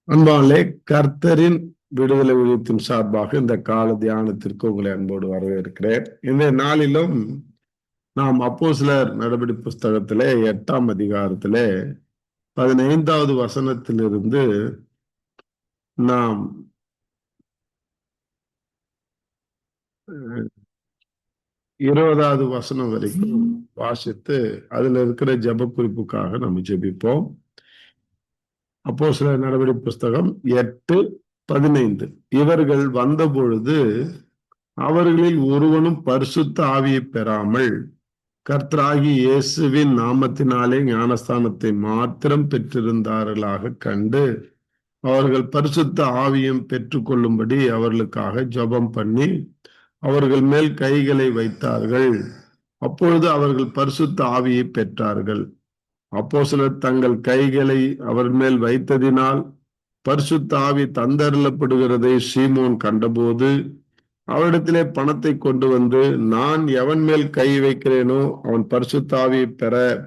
அன்பாலே கர்த்தரின் விடுதலை ஊழியத்தின் சார்பாக இந்த கால தியானத்திற்கு உங்களை அன்போடு வரவேற்கிறேன். இந்த நாளிலும் நாம் அப்போஸ்தலர் நடபடி புஸ்தகத்திலே 8ஆம் அதிகாரத்திலே 15வது வசனத்திலிருந்து நாம் 20வது வசனம் வரைக்கும் வாசித்து அதுல இருக்கிற ஜெப குறிப்புக்காக நம்ம ஜெபிப்போம். அப்போஸ்தலர் நடபடி புஸ்தகம் 8:15. இவர்கள் வந்தபொழுது அவர்களில் ஒருவனும் பரிசுத்த ஆவியை பெறாமல் கர்த்தராகிய இயேசுவின் நாமத்தினாலே ஞானஸ்தானத்தை மாத்திரம் பெற்றிருந்தார்களாக கண்டு அவர்கள் பரிசுத்த ஆவியும் பெற்றுக்கொள்ளும்படி அவர்களுக்காக ஜெபம் பண்ணி அவர்கள் மேல் கைகளை வைத்தார்கள். அப்பொழுது அவர்கள் பரிசுத்த ஆவியை பெற்றார்கள். அப்போஸ்தலர் தங்கள் கைகளை அவர் மேல் வைத்ததினால் பரிசுத்த ஆவி தந்தருளப்படுகிறதை சீமோன் கண்டபோது அவரிடத்திலே பணத்தை கொண்டு வந்து, நான் எவன் மேல் கை வைக்கிறேனோ அவன் பரிசுத்த ஆவியை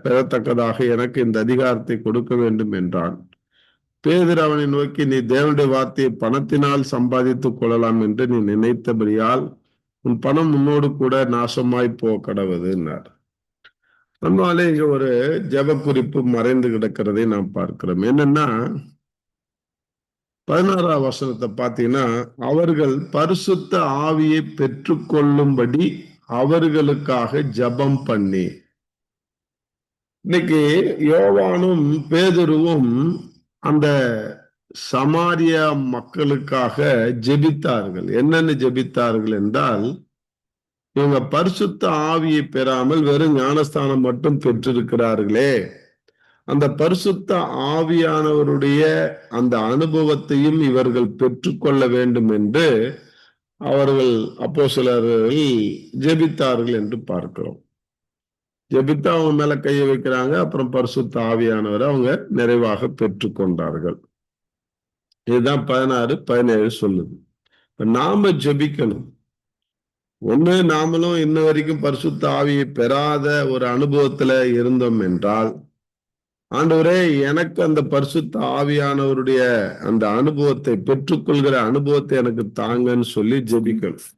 பெறத்தக்கதாக எனக்கு இந்த அதிகாரத்தை கொடுக்க வேண்டும் என்றான். பேதுரு அவனை நோக்கி, நீ தேவனுடைய வார்த்தையை பணத்தினால் சம்பாதித்துக் கொள்ளலாம் என்று நீ நினைத்தபடியால் உன் பணம் உன்னோடு கூட நாசமாய் கடவுதுன்னார். நம்மாலே இங்க ஒரு ஜெப குறிப்பு மறைந்து கிடக்கிறதை நாம் பார்க்கிறோம். என்னன்னா 16ஆம் வசனத்தை பார்த்தீங்கன்னா, அவர்கள் பரிசுத்த ஆவியை பெற்றுக்கொள்ளும்படி அவர்களுக்காக ஜெபம் பண்ணி. இன்னைக்கு யோவானும் பேதுருவும் அந்த சமாரியா மக்களுக்காக ஜெபித்தார்கள். என்னன்னு ஜெபித்தார்கள் என்றால், இவங்க பரிசுத்த ஆவியை பெறாமல் வெறும் ஞானஸ்தானம் மட்டும் பெற்றிருக்கிறார்களே, அந்த பரிசுத்த ஆவியானவருடைய அந்த அனுபவத்தையும் இவர்கள் பெற்றுக்கொள்ள வேண்டும் என்று அவர்கள் அப்போஸ்தலர்கள் ஜெபித்தார்கள் என்று பார்க்கிறோம். ஜெபித்து அவங்க மேல கையை வைக்கிறாங்க. அப்புறம் பரிசுத்த ஆவியானவரை அவங்க நிறைவாக பெற்றுக்கொண்டார்கள். இதுதான் 16-17 சொல்லுது. நாம ஜெபிக்கணும். ஒண்ணு, நாமளும் இன்ன வரைக்கும் பரிசுத்த ஆவியை பெறாத ஒரு அனுபவத்துல இருந்தோம் என்றால், ஆண்டவரே எனக்கு அந்த பரிசுத்த ஆவியானவருடைய அந்த அனுபவத்தை பெற்றுக்கொள்கிற அனுபவத்தை எனக்கு தாங்கன்னு சொல்லி ஜெபிக்கணும்.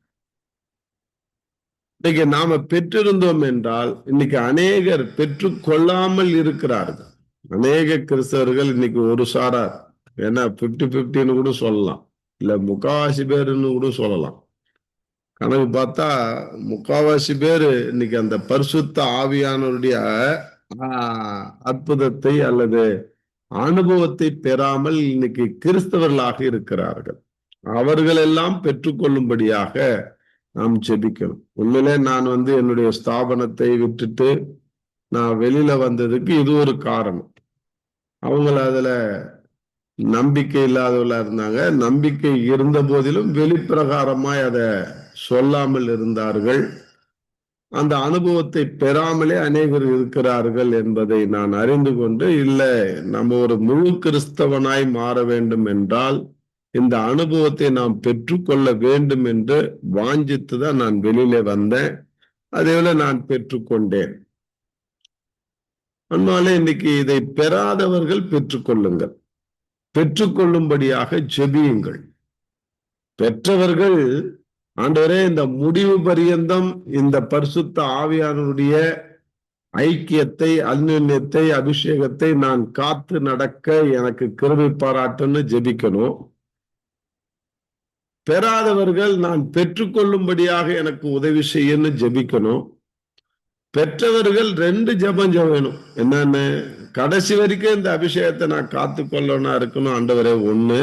இன்னைக்கு நாம பெற்றிருந்தோம் என்றால், இன்னைக்கு அநேகர் பெற்றுக்கொள்ளாமல் இருக்கிறார்கள். அநேக கிறிஸ்தவர்கள் இன்னைக்கு ஒரு சாரார், ஏன்னா 50-50ன்னு கூட சொல்லலாம், இல்ல முக்காவாசி பேருன்னு கூட சொல்லலாம். கணக்கு பார்த்தா முக்காவாசி பேரு இன்னைக்கு அந்த பரிசுத்த ஆவியானவருடைய அற்புதத்தை அல்லது அனுபவத்தை பெறாமல் இன்னைக்கு கிறிஸ்தவர்களாக இருக்கிறார்கள். அவர்கள் எல்லாம் பெற்றுக்கொள்ளும்படியாக நாம் ஜெபிக்கணும். உண்மையிலே நான் என்னுடைய ஸ்தாபனத்தை விட்டுட்டு நான் வெளியில வந்ததுக்கு இது ஒரு காரணம். அவங்கள அதுல நம்பிக்கை இல்லாதவர்களா இருந்தாங்க. நம்பிக்கை இருந்த போதிலும் வெளிப்பிரகாரமாய் அதை சொல்லாமல் இருந்தார்கள். அந்த அனுபவத்தை பெறாமலே அநேகர் இருக்கிறார்கள் என்பதை நான் அறிந்து கொண்டு, இல்லை, நம்ம ஒரு முழு கிறிஸ்தவனாய் மாற வேண்டும் என்றால் இந்த அனுபவத்தை நாம் பெற்றுக்கொள்ள வேண்டும் என்று வாஞ்சித்துதான் நான் வெளியிலே வந்தேன். அதேபோல நான் பெற்றுக்கொண்டேன். அதனால இன்னைக்கு இதை பெறாதவர்கள் பெற்றுக்கொள்ளுங்கள். பெற்றுக்கொள்ளும்படியாக ஜெபியுங்கள். பெற்றவர்கள், ஆண்டவரே இந்த முடிவு பரியந்தம் இந்த பரிசுத்த ஆவியானவருடைய ஐக்கியத்தை, அந்யோன்யத்தை, அபிஷேகத்தை நான் காத்து நடக்க எனக்கு கிருபை பாராட்டுன்னு ஜெபிக்கணும். பெறாதவர்கள் நான் பெற்றுக்கொள்ளும்படியாக எனக்கு உதவி செய்யன்னு ஜெபிக்கணும். பெற்றவர்கள் 2 ஜெபம் வேணும். என்னன்னு, கடைசி வரைக்கும் இந்த அபிஷேகத்தை நான் காத்து கொள்ளணும் இருக்கணும் ஆண்டவரே, 1.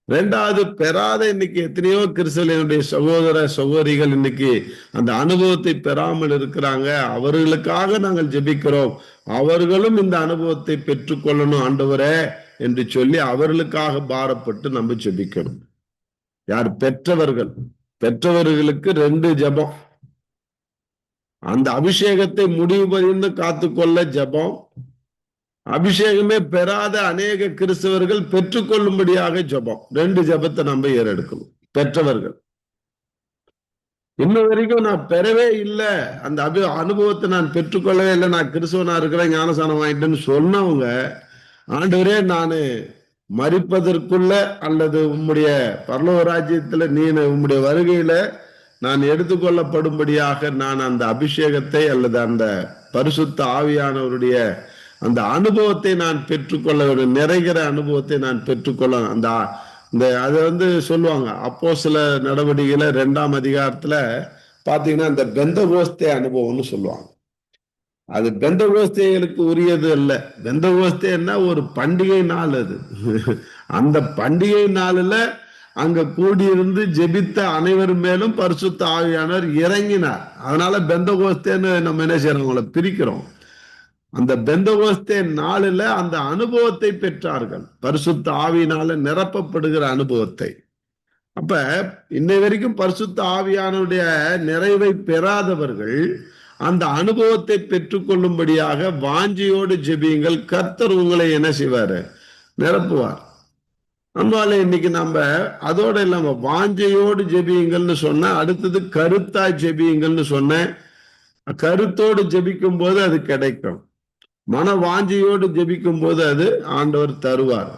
2வது, பெறாத இன்னைக்கு எத்தனையோ கிறிஸ்தவனுடைய சகோதர சகோதரிகள் இன்னைக்கு அந்த அனுபவத்தை பெறாமல் இருக்கிறாங்க. அவர்களுக்காக நாங்கள் ஜெபிக்கிறோம். அவர்களும் இந்த அனுபவத்தை பெற்றுக்கொள்ளணும் ஆண்டவரே என்று சொல்லி அவர்களுக்காக பாரப்பட்டு நம்ம ஜெபிக்கணும். யார்? பெற்றவர்கள். பெற்றவர்களுக்கு 2 ஜெபம். அந்த அபிஷேகத்தை முடிவு பரிந்து காத்துக்கொள்ள ஜெபம். அபிஷேகமே பெறாத அநேக கிறிஸ்தவர்கள் பெற்றுக்கொள்ளும்படியாக ஜெபம். 2 ஜெபத்தை நம்ம ஏறெடுக்கணும். பெற்றவர்கள் இன்னும் வரைக்கும் நான் பெறவே இல்லை, அந்த அனுபவத்தை நான் பெற்றுக்கொள்ளவே இல்லை, நான் கிறிஸ்தவனா இருக்கிறேன், ஞானசானம் வாங்கிட்டேன்னு சொன்னவங்க, ஆண்டவரே நானு மரிப்பதற்குள்ள அல்லது உம்முடைய பரலோக ராஜ்யத்துல உம்முடைய வருகையில நான் எடுத்துக்கொள்ளப்படும்படியாக நான் அந்த அபிஷேகத்தை அல்லது அந்த பரிசுத்த ஆவியானவருடைய அந்த அனுபவத்தை நான் பெற்றுக்கொள்ள வேண்டும், நிறைகிற அனுபவத்தை நான் பெற்றுக்கொள்ள. அந்த அதை சொல்லுவாங்க அப்போஸ்தல நடவடிக்கையில 2ஆம் அதிகாரத்துல பாத்தீங்கன்னா அந்த பெந்தகோஸ்தே அனுபவம்னு சொல்லுவாங்க. அது பெந்தகோஸ்தேகளுக்கு உரியது அல்ல. பெந்தகோஸ்தேன்னா ஒரு பண்டிகை நாள். அது அந்த பண்டிகை நாளில் அங்க கூடியிருந்து ஜெபித்த அனைவர் மேலும் பரிசுத்த ஆவியானவர் இறங்கினார். அதனால பெந்தகோஸ்தேன்னு நம்ம என்ன செய்யறோம், அவங்கள பிரிக்கிறோம். அந்த பெந்தகோஸ்தே நாளில் அந்த அனுபவத்தை பெற்றார்கள், பரிசுத்த ஆவியினால நிரப்பப்படுகிற அனுபவத்தை. அப்ப இன்னை வரைக்கும் பரிசுத்த ஆவியானுடைய நிறைவை பெறாதவர்கள் அந்த அனுபவத்தை பெற்றுக்கொள்ளும்படியாக வாஞ்சியோடு ஜெபியுங்கள், கர்த்தர் உங்களை என்ன செய்வாரு, நிரப்புவார். அதனால இன்னைக்கு நம்ம அதோட இல்லாம வாஞ்சையோடு ஜெபியுங்கள்னு சொன்ன, அடுத்தது கருத்தா ஜெபியுங்கள்னு சொன்னேன். கருத்தோடு ஜெபிக்கும் போது அது கிடைக்கும், மன வாஞ்சையோடு ஜெபிக்கும் போது அது ஆண்டவர் தருவார்.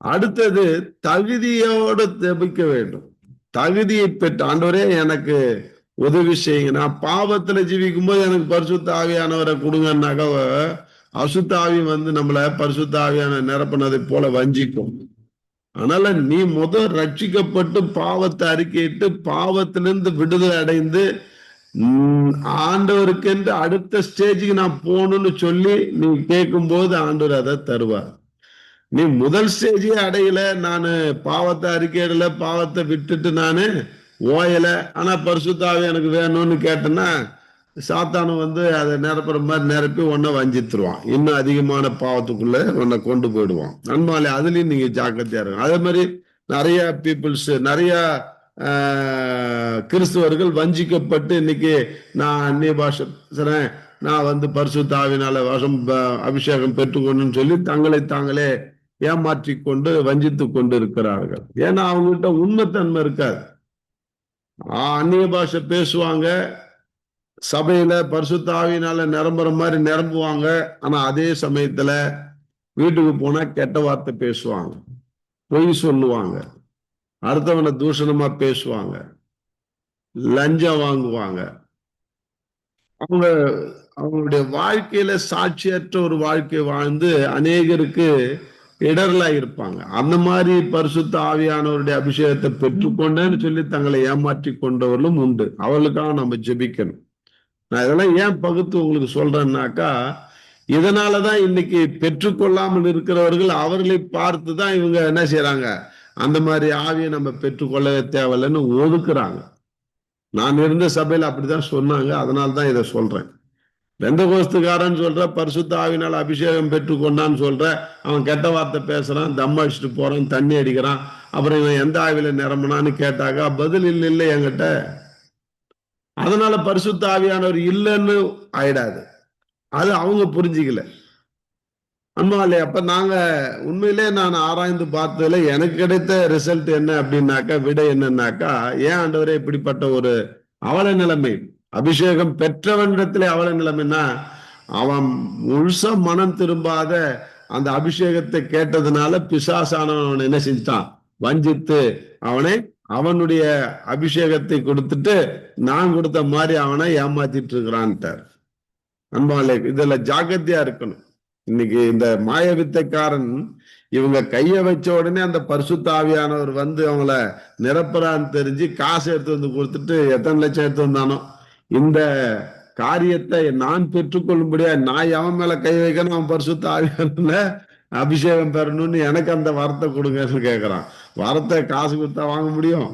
அடுத்தது தகுதியோடு ஜெபிக்க வேண்டும். தகுதியை பெற்று ஆண்டவரே எனக்கு உதவி செய்யுங்க, நான் பாவத்துல ஜீவிக்கும் போது எனக்கு பரிசுத்த ஆவியானவரை கொடுங்கன்னாக்க அசுத்த ஆவி நம்மள பரிசுத்த ஆவியான நிரப்பினதை போல வஞ்சிக்கும். அதனால நீ ரட்சிக்கப்பட்டு பாவத்தை அறிக்கையிட்டு பாவத்திலிருந்து விடுதலை அடைந்து ஆண்டவருக்கென்று அடுத்த ஸ்டேஜுக்கு நான் போகணும்னு சொல்லி நீ கேட்கும் போது ஆண்டவர் அதை தருவார். நீ முதல் ஸ்டேஜே அடையல, நான் பாவத்தை அறிக்கையிடல, பாவத்தை விட்டுட்டு நானு ஓயல, ஆனா பரிசுத்தாவே எனக்கு வேணும்னு கேட்டேன்னா சாத்தானு அதை நிரப்புற மாதிரி நிரப்பி உன்னை வஞ்சித்துருவான், இன்னும் அதிகமான பாவத்துக்குள்ள உன்னை கொண்டு போயிடுவான். நண்பாலே அதுலயும் நீங்க ஜாக்கிரதையா இருக்கும். அதே மாதிரி நிறைய பீப்புள்ஸ், நிறைய கிறிஸ்துவர்கள் வஞ்சிக்கப்பட்டு இன்னைக்கு நான் அந்நிய பாஷை பேசுறேன், நான் பரிசுத்த ஆவியினால அபிஷேகம் பெற்றுக்கொண்டுன்னு சொல்லி தங்களை தாங்களே ஏமாற்றி கொண்டு வஞ்சித்து கொண்டு இருக்கிறார்கள். ஏன்னா அவங்ககிட்ட உண்மைத்தன்மை இருக்காது. அந்நிய பாஷை பேசுவாங்க, சபையில பரிசுத்த ஆவியினால நிரம்புற மாதிரி நிரம்புவாங்க, ஆனா அதே சமயத்துல வீட்டுக்கு போனா கெட்ட வார்த்தை பேசுவாங்க, பொய் சொல்லுவாங்க, அடுத்தவனை தூஷணமா பேசுவாங்க, லஞ்சம் வாங்குவாங்க. அவங்களுடைய வாழ்க்கையில சாட்சியற்ற ஒரு வாழ்க்கை வாழ்ந்து அநேகருக்கு இடர்லா இருப்பாங்க. அந்த மாதிரி பரிசுத்த ஆவியானவருடைய அபிஷேகத்தை பெற்றுக்கொண்டேன்னு சொல்லி தங்களை ஏமாற்றி கொண்டவர்களும் உண்டு. அவர்களுக்காக நம்ம ஜெபிக்கணும். நான் இதெல்லாம் ஏன் பகுத்து உங்களுக்கு சொல்றேன்னாக்கா, இதனாலதான் இன்னைக்கு பெற்றுக்கொள்ளாமல் இருக்கிறவர்கள் அவர்களை பார்த்துதான் இவங்க என்ன செய்யறாங்க, அந்த மாதிரி ஆவியை நம்ம பெற்றுக்கொள்ளவே தேவையில்லைன்னு ஒதுக்குறாங்க. நான் இருந்த சபையில அப்படிதான் சொன்னாங்க, அதனால்தான் இதை சொல்றேன். பெந்தகோஸ்துக்காரன் சொல்ற பரிசுத்த ஆவியினால அபிஷேகம் பெற்றுக்கொண்டான்னு சொல்ற, அவன் கெட்ட வார்த்தை பேசுறான், தம் அடிச்சுட்டு போறான், தண்ணி அடிக்கிறான், அப்புறம் இவன் எந்த ஆவியில நிரம்பினான்னு கேட்டாக்கா பதில் இல்லை என்கிட்ட. அதனால பரிசுத்த ஆவியானவர் இல்லைன்னு ஆயிடாது, அது அவங்க புரிஞ்சுக்கல. அன்பாலே அப்ப நாங்க உண்மையிலே நான் ஆராய்ந்து பார்த்ததுல எனக்கு கிடைத்த ரிசல்ட் என்ன அப்படின்னாக்கா, விடை என்னன்னாக்கா, ஏன் ஆண்டவரே இப்படிப்பட்ட ஒரு அவல நிலைமை, அபிஷேகம் பெற்றவனிடத்திலே அவல நிலைமைன்னா, அவன் முழுசா மனம் திரும்பாத அந்த அபிஷேகத்தை கேட்டதுனால பிசாசானவன் என்ன செஞ்சான், வஞ்சித்து அவனை அவனுடைய அபிஷேகத்தை கொடுத்துட்டு நான் கொடுத்த மாதிரி அவனை ஏமாத்திட்டு இருக்கிறான்ட்டார். அன்பாலே இதுல ஜாக்கிரதையா இருக்கணும். இன்னைக்கு இந்த மாய வித்தைக்காரன் இவங்க கைய வச்ச உடனே அந்த பரிசுத்த ஆவியானவர் அவங்கள நிரப்புறான்னு தெரிஞ்சு காசு எடுத்து கொடுத்துட்டு எத்தனை லட்சம் எடுத்து வந்தானோ, இந்த காரியத்தை நான் பெற்றுக்கொள்ளும்படியா நான் அவன் மேல கை வைக்கணும், அவன் பரிசுத்த ஆவியான அபிஷேகம் பெறணும்னு எனக்கு அந்த வரத்தை கொடுங்கன்னு கேட்கிறான். வரத்தை காசு கொடுத்தா வாங்க முடியும்?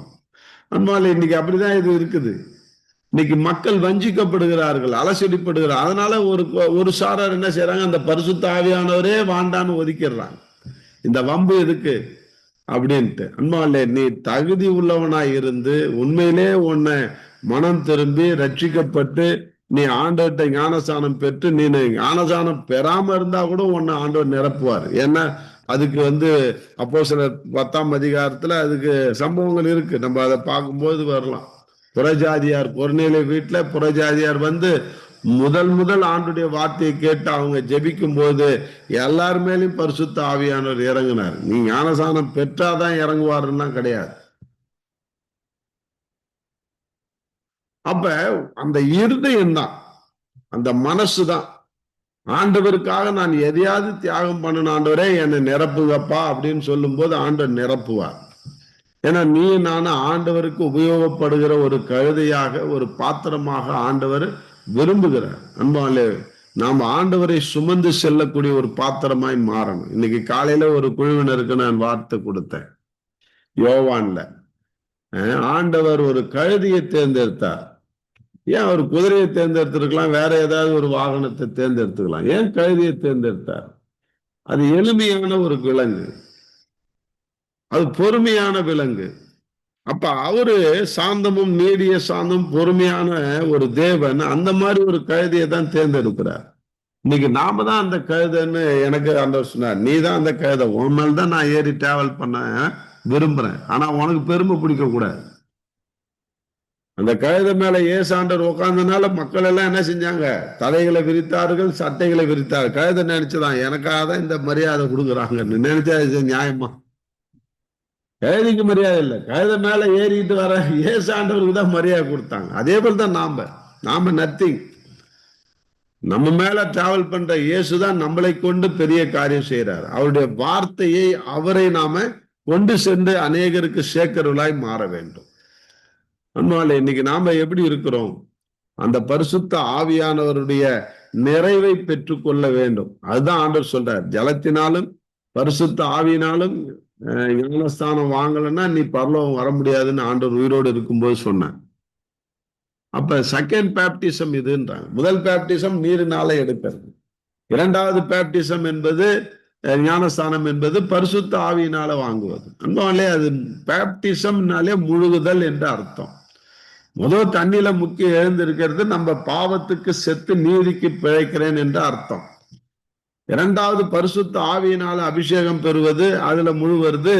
அன்பாலே இன்னைக்கு அப்படிதான் இது இருக்குது. இன்னைக்கு மக்கள் வஞ்சிக்கப்படுகிறார்கள், அலசடிப்படுகிறார். அதனால ஒரு சாரார் என்ன செய்யறாங்க, அந்த பரிசுத்த ஆவியானவரே வாண்டான்னு ஒதுக்கிடுறாங்க. இந்த வம்பு எதுக்கு அப்படின்ட்டு. அன்பாலே நீ தகுதி உள்ளவனாய் இருந்து உண்மையிலே உன்னை மனம் திரும்பி ரட்சிக்கப்பட்டு நீ ஆண்டவர்கிட்ட ஞானசானம் பெற்று, நீ ஞானசானம் பெறாம இருந்தா கூட உன்னை ஆண்டவர் நிரப்புவார். ஏன்னா அதுக்கு அப்போஸ்தலர் 10ஆம் அதிகாரத்துல அதுக்கு சம்பவங்கள் இருக்கு, நம்ம அதை பார்க்கும்போது வரலாம். புறஜாதியார் கொர்நேலிய வீட்டுல புறஜாதியார் முதல் ஆண்டுடைய வார்த்தையை கேட்டு அவங்க ஜெபிக்கும் போது எல்லார் மேலயும் பரிசுத்த ஆவியானவர் இறங்கினார். நீ ஞானசானம் பெற்றாதான் இறங்குவாருன்னா கிடையாது. அப்ப அந்த இருதயம் தான், அந்த மனசுதான் ஆண்டவருக்காக நான் எதையாவது தியாகம் பண்ணணும் ஆண்டவரே என்னை நிரப்புங்கப்பா அப்படின்னு சொல்லும் போது ஆண்டவர் நிரப்புவார். ஏன்னா நீ நானும் ஆண்டவருக்கு உபயோகப்படுகிற ஒரு கழுதையாக, ஒரு பாத்திரமாக ஆண்டவர் விரும்புகிறார். அன்பாலே நாம் ஆண்டவரை சுமந்து செல்லக்கூடிய ஒரு பாத்திரமாய் மாறணும். இன்னைக்கு காலையில ஒரு குழுவினருக்கு நான் வார்த்தை கொடுத்தேன். யோவான்ல ஆண்டவர் ஒரு கழுதையை தேர்ந்தெடுத்தார். ஏன் ஒரு குதிரையை தேர்ந்தெடுத்திருக்கலாம், வேற ஏதாவது ஒரு வாகனத்தை தேர்ந்தெடுத்துக்கலாம். ஏன் கழுதையை தேர்ந்தெடுத்தார்? அது எளிமையான ஒரு விலங்கு, அது பொறுமையான விலங்கு. அப்ப அவரு சாந்தமும் நீடிய சாந்தமும் பொறுமையான ஒரு தேவன் அந்த மாதிரி ஒரு கழுதையை தான் தேர்ந்தெடுக்கிறார். இன்னைக்கு நாம தான் அந்த கழுதைன்னு எனக்கு ஆண்டவர் சொன்னார். நீ தான் அந்த கழுதை, உன் மேல் தான் நான் ஏறி டிராவல் பண்ண விரும்புறேன். ஆனா உனக்கு பெருமை பிடிக்க கூடாது. அந்த கழுதை மேல ஏசாண்டர் உட்கார்ந்தனால மக்கள் எல்லாம் என்ன செஞ்சாங்க? தலைகளை விரித்தார்கள், சட்டைகளை விரித்தார்கள். கழுதை நினைச்சுதான் எனக்காக தான் இந்த மரியாதை கொடுக்குறாங்கன்னு நினைச்சா நியாயமா? கழுதைக்கு மரியாதை இல்லை, கழுதை மேல ஏறிட்டு வர ஏசாண்டவருக்கு தான் மரியாதை கொடுத்தாங்க. அதே போலதான் நாம நத்திங். நம்ம மேல டிராவல் பண்ற இயேசுதான் நம்மளை கொண்டு பெரிய காரியம் செய்யறாரு. அவருடைய வார்த்தையை, அவரை நாம கொண்டு சென்று அநேகருக்கு சேர்க்கிறவர்களாய் மாற வேண்டும். அதனால இன்னைக்கு நாம எப்படி இருக்கிறோம்? அந்த பரிசுத்த ஆவியானவருடைய நிறைவை பெற்றுக்கொள்ள வேண்டும். அதுதான் ஆண்டவர் சொல்றார். ஜலத்தினாலும் பரிசுத்த ஆவியினாலும் ஞானஸ்தானம் வாங்கலைன்னா நீ பரலோகம் வர முடியாதுன்னு ஆண்டவர் உயிரோடு இருக்கும்போது சொன்னார். அப்ப செகண்ட் பேப்டிசம் இதுன்றாங்க. முதல் பேப்டிசம் நீரினால எடுக்கிறது. இரண்டாவது பேப்டிசம் என்பது ஞானஸ்தானம் என்பது பரிசுத்த ஆவியினால வாங்குவது. அன்பாலே அது பேப்டிசம்னாலே முழுகுதல் என்று அர்த்தம். முதல் தண்ணியில முக்கி எழுந்திருக்கிறது நம்ம பாவத்துக்கு செத்து நீதிக்கு பிழைக்கிறேன் என்று அர்த்தம். இரண்டாவது பரிசுத்த ஆவியினால அபிஷேகம் பெறுவது, அதுல முழுவது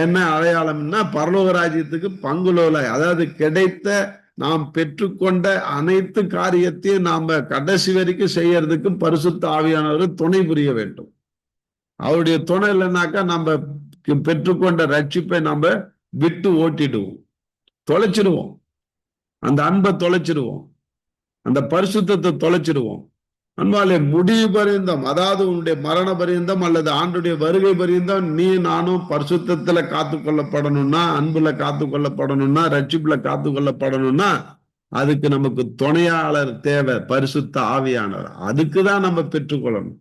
என்ன அடையாளம்னா பரலோக ராஜ்யத்துக்கு பங்குலோலை, அதாவது கிடைத்த நாம் பெற்றுக்கொண்ட அனைத்து காரியத்தையும் நாம கடைசி வரைக்கும் செய்யறதுக்கு பரிசுத்த ஆவியானவர் துணை புரிய வேண்டும். அவருடைய துணை இல்லைன்னாக்கா நம்ம பெற்றுக்கொண்ட ரட்சிப்பை நம்ம விட்டு ஓட்டிடுவோம், தொலைச்சிடுவோம். அந்த அன்பை தொலைச்சிடுவோம், அந்த பரிசுத்தத்தை தொலைச்சிடுவோம். அன்பாலே முடிவு பரியந்தம், அதாவது உன்னுடைய மரண பரியந்தம் அல்லது ஆண்டுடைய வருகை பரியந்தம் நீ நானும் பரிசுத்தத்துல காத்து கொள்ளப்படணும்னா, அன்புல காத்து கொள்ளப்படணும்னா, ரட்சிப்புல காத்து கொள்ளப்படணும்னா அதுக்கு நமக்கு துணையாளர் தேவை, பரிசுத்த ஆவியானவர். அதுக்குதான் நம்ம பெற்றுக்கொள்ளணும்.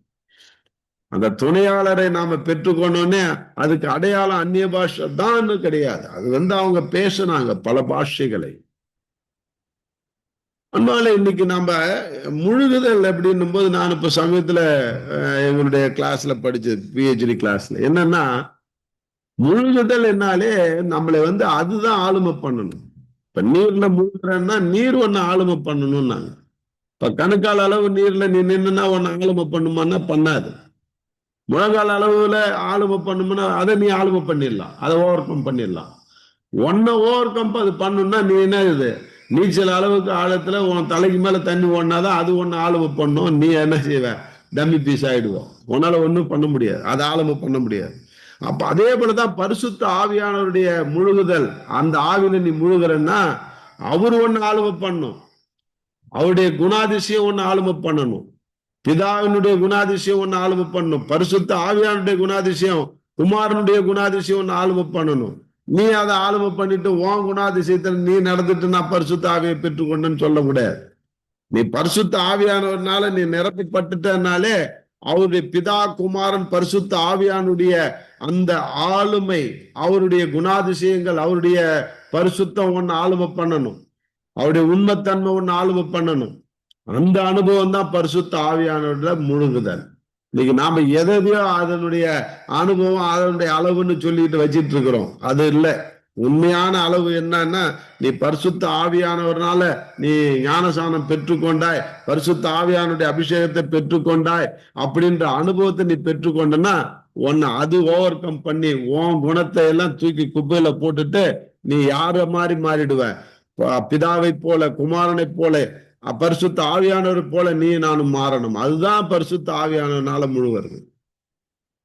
அந்த துணையாளரை நாம பெற்றுக்கொண்டோன்னே அதுக்கு அடையாளம் அந்நிய பாஷை தான் கிடையாது. அது அவங்க பேசுனாங்க பல பாஷைகளை. அதனால இன்னைக்கு நம்ம முழுகுதல் அப்படின்னும் போது, நான் இப்ப சமயத்துல எங்களுடைய கிளாஸ்ல படிச்சது, பிஹெச்டி கிளாஸ்ல என்னன்னா, முழுகுதல் என்னாலே நம்மளை அதுதான் ஆளுமை பண்ணணும். இப்ப நீர்ல முழுகிறேன்னா நீர் ஒன்னு ஆளுமை பண்ணணும். நாங்க இப்ப கணுக்கால் அளவு நீர்ல நீ நின்னுன்னா ஒன்னு ஆளுமை பண்ணுமான்னா பண்ணாது. முழங்கால் அளவுல ஆளுமை பண்ணுமுன்னா அதை நீ ஆளுமை பண்ணிடலாம், அதை ஓவர் கம் பண்ணிடலாம். ஒன்ன ஓவர் கம் அது பண்ணணும்னா நீ என்ன இது நீச்சல் அளவுக்கு ஆழத்துல உன் தலைக்கு மேல தண்ணி ஓடினாதான் அது ஒண்ணு ஆளுமை பண்ணும். நீ என்ன செய்வ? டம்மி பீஸ் ஆயிடுவோம். உன்னால ஒன்றும் பண்ண முடியாது, அது ஆளுமை பண்ண முடியாது. அப்ப அதே போலதான் பரிசுத்த ஆவியானவருடைய முழுகுதல். அந்த ஆவியில நீ முழுகிறன்னா அவரு ஒண்ணு ஆளுமை பண்ணும், அவருடைய குணாதிசயம் ஒண்ணு ஆளுமை பண்ணணும், பிதாவினுடைய குணாதிசயம் ஒண்ணு ஆளுமை பண்ணணும், பரிசுத்த ஆவியானுடைய குணாதிசயம், குமாரனுடைய குணாதிசயம் ஒண்ணு ஆளுமை பண்ணணும். நீ அதை ஆளுமை பண்ணிட்டு உன் குணாதிசயத்தில் நீ நடந்துட்டு நான் பரிசுத்த ஆவியை பெற்றுக்கொண்டேன்னு சொல்ல முடியாது. நீ பரிசுத்த ஆவியானவர்னால நீ நிரப்பப்பட்டுட்டனாலே அவருடைய பிதா குமாரன் பரிசுத்த ஆவியானுடைய அந்த ஆளுமை, அவருடைய குணாதிசயங்கள், அவருடைய பரிசுத்தம் ஒன்னு ஆளுமை பண்ணணும், அவருடைய உண்மைத்தன்மை ஒன்னு ஆளுமை பண்ணணும். அந்த அனுபவம் தான் பரிசுத்த ஆவியானவர்ல முழுகுதல். இன்னைக்கு நாம எதையோ அதனுடைய அனுபவம், அதனுடைய அளவுன்னு சொல்லிட்டு வச்சிட்டு இருக்கிறோம். அது இல்லை. உண்மையான அளவு என்னன்னா, நீ பரிசுத்த ஆவியானவர்னால நீ ஞானசானம் பெற்றுக்கொண்டாய், பரிசுத்த ஆவியானுடைய அபிஷேகத்தை பெற்றுக்கொண்டாய் அப்படின்ற அனுபவத்தை நீ பெற்றுக்கொண்டனா உன்னை அது ஓவர் கம் பண்ணி உன் குணத்தை எல்லாம் தூக்கி குப்பையில போட்டுட்டு நீ யார மாதிரி மாறிடுவ? பிதாவை போல, குமாரனை போல, பரிசுத்த ஆவியானவர் போல நீ நானும் மாறணும். அதுதான் பரிசுத்த ஆவியானவனால முழுவருது.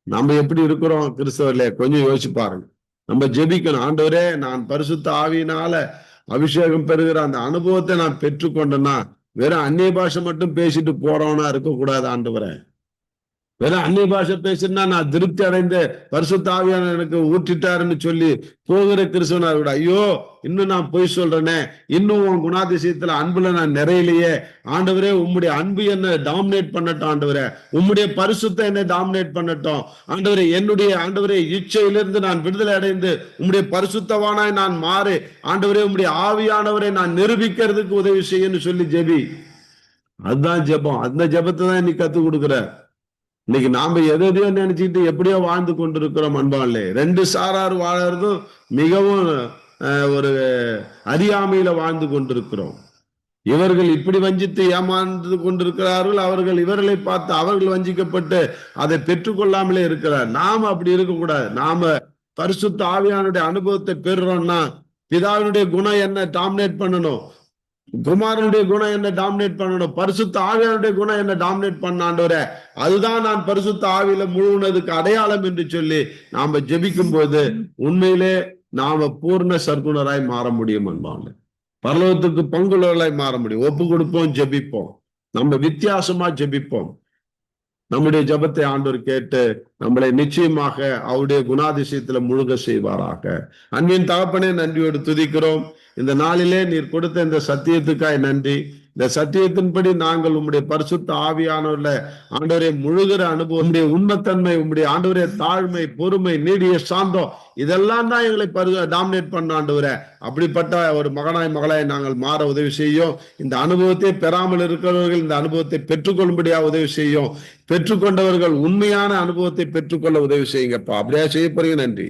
நம்ம எப்படி இருக்கிறோம் கிறிஸ்தவர்களே, கொஞ்சம் யோசிச்சு பாருங்க. நம்ம ஜெபிக்கணும், ஆண்டவரே நான் பரிசுத்த ஆவியினால அபிஷேகம் பெறுகிற அந்த அனுபவத்தை நான் பெற்றுக்கொண்டேன்னா வெறும் அந்நிய பாஷை மட்டும் பேசிட்டு போறவனா இருக்கக்கூடாது ஆண்டவரே. வெறும் அந்நிய பாஷை பேசினா நான் திருப்தி அடைந்து பரிசுத்த ஆவியானவர் எனக்கு ஊற்றிட்டாருன்னு சொல்லி போகிற கிறிஸ்தவனா விட, ஐயோ இன்னும் நான் பொய் சொல்றேனே, இன்னும் உன் குணாதிசயத்துல அன்புல நான் நிறையிலேயே, ஆண்டவரே உம்முடைய அன்பு என்ன டாமினேட் பண்ணட்டும், ஆண்டவரே உம்முடைய பரிசுத்தம் என்ன டாமினேட் பண்ணட்டும், ஆண்டவரே என்னுடைய ஆண்டவரே இச்சையிலிருந்து நான் விடுதலை அடைந்து உம்முடைய பரிசுத்தவானாய் நான் மாறு, ஆண்டவரே உம்முடைய ஆவியானவரை நான் நிரூபிக்கிறதுக்கு உதவி செய்யன்னு சொல்லி ஜெபி. அதுதான் ஜெபம். அந்த ஜெபத்தை தான் இன்னைக்கு கத்துக் கொடுக்குற. இன்னைக்கு நாம எதையோ நினைச்சுட்டு எப்படியோ வாழ்ந்து கொண்டிருக்கிறோம் அன்பாலே. ரெண்டு சாரார் வாழறதும் மிகவும் ஒரு அறியாமையில வாழ்ந்து கொண்டிருக்கிறோம். இவர்கள் இப்படி வஞ்சித்து ஏமாந்து கொண்டிருக்கிறார்கள், அவர்கள் இவர்களை பார்த்து அவர்கள் வஞ்சிக்கப்பட்டு அதை பெற்றுக்கொள்ளாமலே இருக்கிறார். நாம அப்படி இருக்கக்கூடாது. நாம பரிசுத்த ஆவியானுடைய அனுபவத்தை பெறுறோம்னா பிதாவினுடைய குணம் என்ன டாமினேட் பண்ணணும், குமாரனுடைய குணம் என்ன டாமினேட் பண்ணணும், பரிசுத்த ஆவியானுடைய குணம் என்ன டாமினேட் பண்ணாண்டவரே, அதுதான் நான் பரிசுத்த ஆவியில முழுவதுக்கு அடையாளம் என்று சொல்லி நாம ஜெபிக்கும் போது உண்மையிலே நாம பூர்ண சர்க்குணராய் மாற முடியும் அன்பான, பரலோகத்துக்கு பங்குள்ளவர்களாய் மாற முடியும். ஒப்பு கொடுப்போம், ஜெபிப்போம், நம்ம வித்தியாசமா ஜெபிப்போம். நம்முடைய ஜெபத்தை ஆண்டவர் கேட்டு நம்மளை நிச்சயமாக அவருடைய குணாதிசயத்துல முழுக செய்வாராக. அன்பின் தகப்பனே, நன்றியோடு துதிக்கிறோம். இந்த நாளிலே நீர் கொடுத்த இந்த சத்தியத்துக்காய் நன்றி. இந்த சத்தியத்தின்படி நாங்கள் உம்முடைய பரிசுத்த ஆவியானவர்ல ஆண்டவரை முழுகிற அனுபவம், உம்முடைய உண்மைத்தன்மை, உம்முடைய ஆண்டவரே தாழ்மை, பொறுமை, நீடிய சாந்தம், இதெல்லாம் தான் எங்களை டாமினேட் பண்ண ஆண்டவரே. அப்படிப்பட்ட ஒரு மகனாய் மகளாய் நாங்கள் மாற உதவி செய்யும். இந்த அனுபவத்தை பெறாமல் இருக்கிறவர்கள் இந்த அனுபவத்தை பெற்றுக்கொள்ளும்படியா உதவி செய்யும். பெற்றுக்கொண்டவர்கள் உண்மையான அனுபவத்தை பெற்றுக்கொள்ள உதவி செய்யுங்கப்பா. அப்படியா செய்ய போறீங்க. நன்றி.